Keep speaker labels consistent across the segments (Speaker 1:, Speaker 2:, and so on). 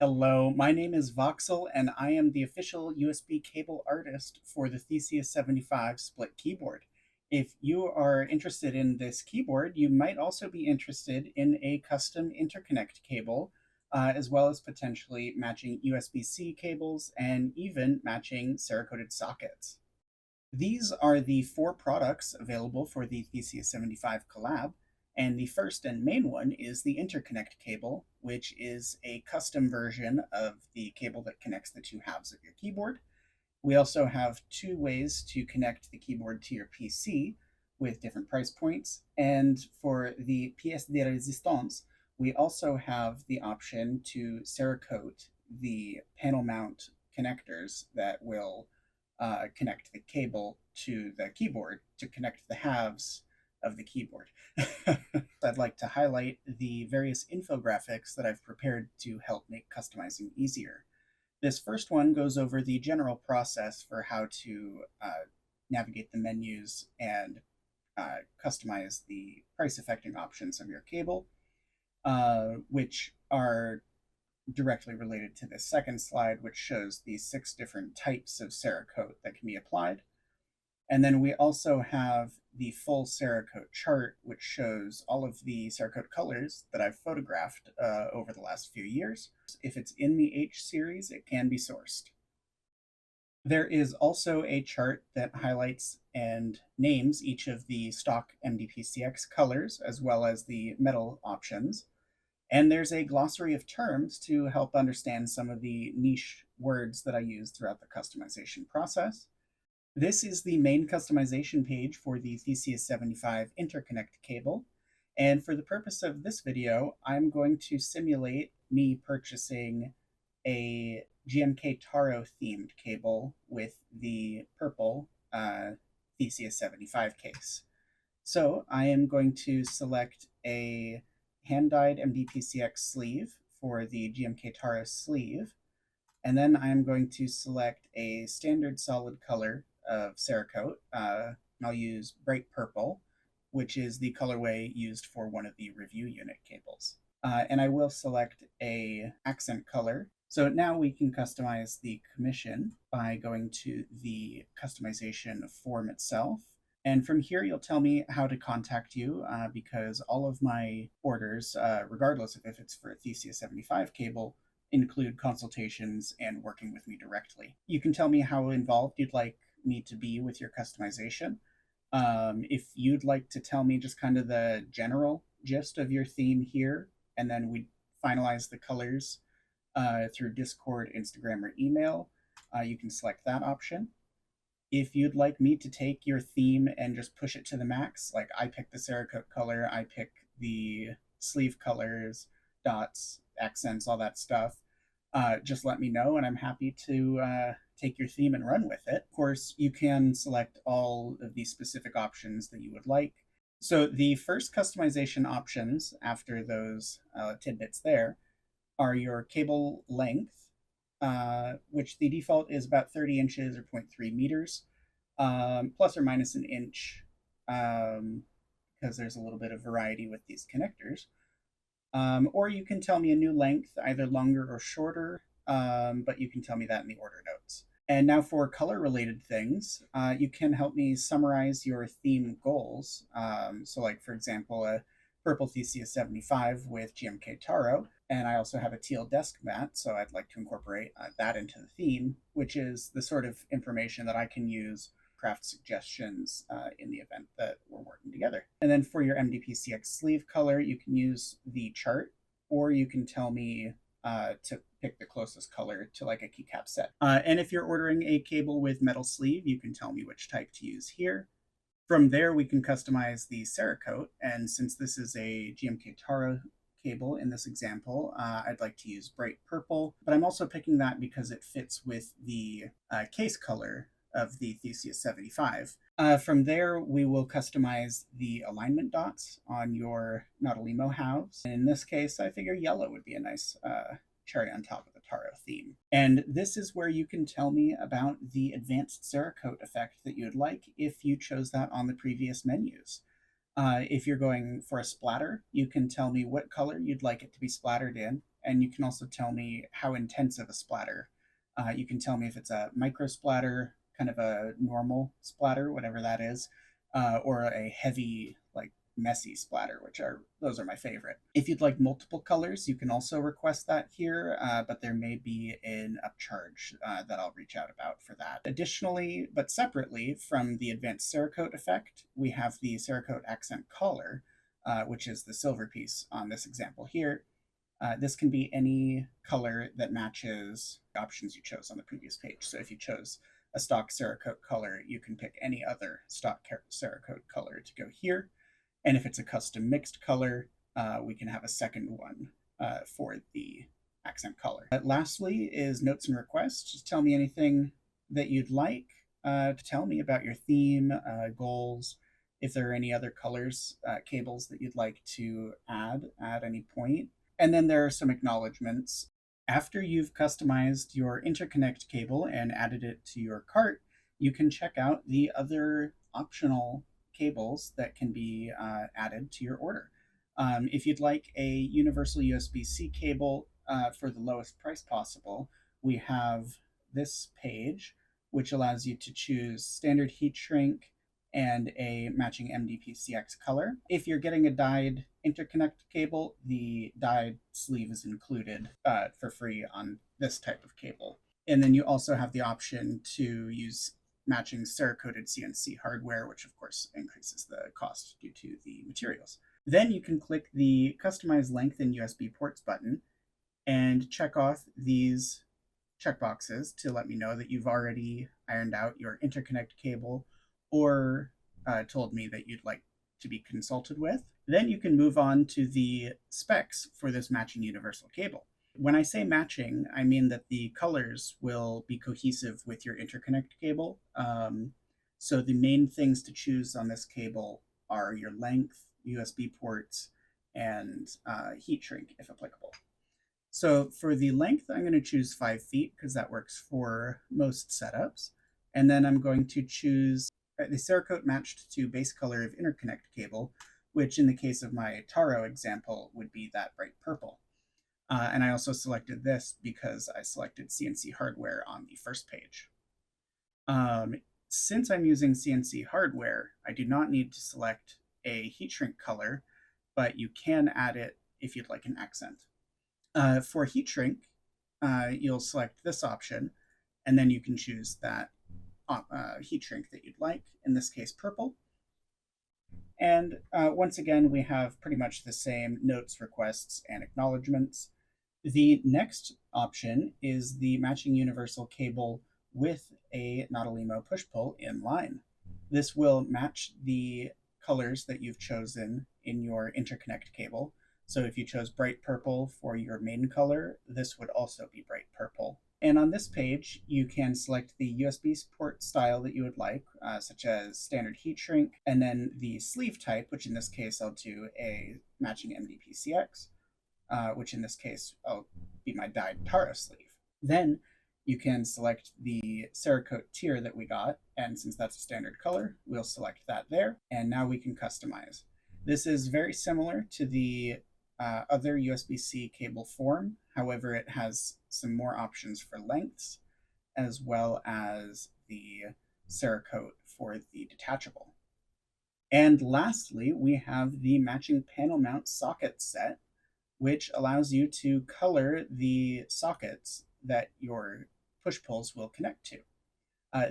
Speaker 1: Hello, my name is Voxel, and I am the official USB cable artist for the Theseus75 Split keyboard. If you are interested in this keyboard, you might also be interested in a custom interconnect cable, as well as potentially matching USB-C cables and even matching Cerakoted sockets. These are the four products available for the Theseus75 collab, and the first and main one is the Interconnect cable, which is a custom version of the cable that connects the two halves of your keyboard. We also have two ways to connect the keyboard to your PC with different price points, and for the pièce de résistance, we also have the option to Cerakote the panel mount connectors that will connect the cable to the keyboard to connect the halves of the keyboard. I'd like to highlight the various infographics that I've prepared to help make customizing easier. This first one goes over the general process for how to navigate the menus and customize the price affecting options of your cable, which are directly related to this second slide, which shows the 6 different types of Cerakote that can be applied. And then we also have the full Cerakote chart, which shows all of the Cerakote colors that I've photographed over the last few years. If it's in the H series, it can be sourced. There is also a chart that highlights and names each of the stock MDPCX colors, as well as the metal options. And there's a glossary of terms to help understand some of the niche words that I use throughout the customization process. This is the main customization page for the Theseus75 Interconnect cable. And for the purpose of this video, I'm going to simulate me purchasing a GMK Taro themed cable with the purple Theseus75 case. So I am going to select a hand-dyed MDPCX sleeve for the GMK Taro sleeve, and then I'm going to select a standard solid color of Cerakote. I'll use bright purple, which is the colorway used for one of the review unit cables. And I will select a accent color. So now we can customize the commission by going to the customization form itself. And from here, you'll tell me how to contact you because all of my orders, regardless of if it's for a Theseus75 cable, include consultations and working with me directly. You can tell me how involved you'd like me to be with your customization. If you'd like to tell me just kind of the general gist of your theme here, and then we finalize the colors through Discord, Instagram, or email, you can select that option. If you'd like me to take your theme and just push it to the max, like I pick the Cerakote color, I pick the sleeve colors, dots, accents, all that stuff, just let me know and I'm happy to take your theme and run with it. Of course, you can select all of the specific options that you would like. So the first customization options after those tidbits there are your cable length, which the default is about 30 inches or 0.3 meters, plus or minus an inch, because there's a little bit of variety with these connectors. Or you can tell me a new length, either longer or shorter, but you can tell me that in the order notes. And now for color related things, you can help me summarize your theme goals. So like, for example, a purple Theseus75 with GMK Taro, and I also have a teal desk mat, so I'd like to incorporate that into the theme, which is the sort of information that I can use craft suggestions in the event that we're working together. And then for your MDPCX sleeve color, you can use the chart, or you can tell me to pick the closest color to like a keycap set. And if you're ordering a cable with metal sleeve, you can tell me which type to use here. From there, we can customize the Cerakote, and since this is a GMK Taro cable in this example, I'd like to use bright purple, but I'm also picking that because it fits with the case color of the Theseus75. From there, we will customize the alignment dots on your Not-a-Lemo halves. And in this case, I figure yellow would be a nice cherry on top of the Taro theme. And this is where you can tell me about the advanced Cerakote effect that you'd like if you chose that on the previous menus. If you're going for a splatter, you can tell me what color you'd like it to be splattered in, and you can also tell me how intense of a splatter. You can tell me if it's a micro splatter, kind of a normal splatter, whatever that is, or a heavy, like messy splatter, those are my favorite. If you'd like multiple colors, you can also request that here, but there may be an upcharge that I'll reach out about for that. Additionally, but separately from the advanced Cerakote effect, we have the Cerakote accent color, which is the silver piece on this example here. This can be any color that matches the options you chose on the previous page. So if you chose a stock Cerakote color, you can pick any other stock Cerakote color to go here. And if it's a custom mixed color, we can have a second one for the accent color. Lastly is notes and requests. Just tell me anything that you'd like to tell me about your theme, goals, if there are any other colors, cables that you'd like to add at any point. And then there are some acknowledgements. After you've customized your interconnect cable and added it to your cart, you can check out the other optional cables that can be added to your order. If you'd like a universal USB-C cable for the lowest price possible, we have this page, which allows you to choose standard heat shrink and a matching MDPCX color. If you're getting a dyed interconnect cable, the dyed sleeve is included for free on this type of cable. And then you also have the option to use matching Cerakoted CNC hardware, which of course increases the cost due to the materials. Then you can click the Customize Length and USB Ports button and check off these checkboxes to let me know that you've already ironed out your interconnect cable or told me that you'd like to be consulted with. Then you can move on to the specs for this matching universal cable. When I say matching, I mean that the colors will be cohesive with your interconnect cable. So the main things to choose on this cable are your length, USB ports, and heat shrink if applicable. So for the length, I'm going to choose 5 feet because that works for most setups. And then I'm going to choose the Cerakote matched to base color of interconnect cable, which in the case of my Taro example would be that bright purple. And I also selected this because I selected CNC hardware on the first page. Since I'm using CNC hardware, I do not need to select a heat shrink color, but you can add it if you'd like an accent. For heat shrink, you'll select this option, and then you can choose that heat shrink that you'd like, in this case purple. And once again, we have pretty much the same notes, requests, and acknowledgements. The next option is the matching universal cable with a Not-a-Lemo push-pull in line. This will match the colors that you've chosen in your interconnect cable. So if you chose bright purple for your main color, this would also be bright purple. And on this page, you can select the USB port style that you would like, such as standard heat shrink, and then the sleeve type, which in this case I'll do a matching MDPCX, which in this case will be my dyed Taro sleeve. Then you can select the Cerakote tier that we got, and since that's a standard color, we'll select that there, and now we can customize. This is very similar to the other USB-C cable form. However, it has some more options for lengths, as well as the Cerakote for the detachable. And lastly, we have the matching panel mount socket set, which allows you to color the sockets that your push-pulls will connect to.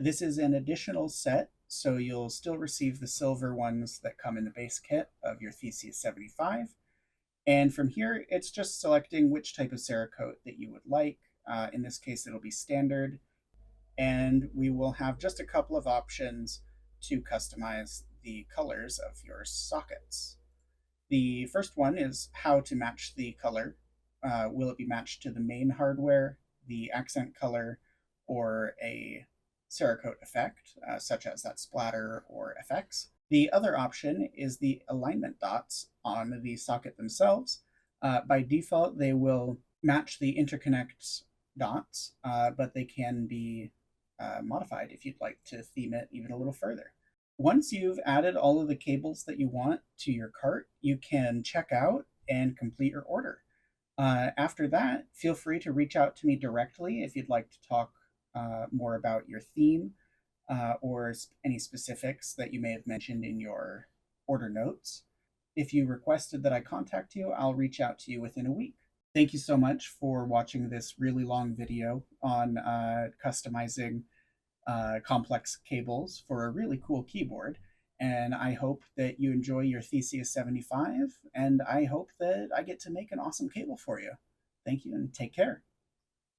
Speaker 1: This is an additional set, so you'll still receive the silver ones that come in the base kit of your Theseus75. And from here, it's just selecting which type of Cerakote that you would like. In this case, it'll be standard. And we will have just a couple of options to customize the colors of your sockets. The first one is how to match the color. Will it be matched to the main hardware, the accent color, or a Cerakote effect, such as that splatter or FX? The other option is the alignment dots on the socket themselves. By default, they will match the interconnect dots, but they can be modified if you'd like to theme it even a little further. Once you've added all of the cables that you want to your cart, you can check out and complete your order. After that, feel free to reach out to me directly if you'd like to talk more about your theme or any specifics that you may have mentioned in your order notes. If you requested that I contact you, I'll reach out to you within a week. Thank you so much for watching this really long video on customizing complex cables for a really cool keyboard. And I hope that you enjoy your Theseus 75, and I hope that I get to make an awesome cable for you. Thank you and take care.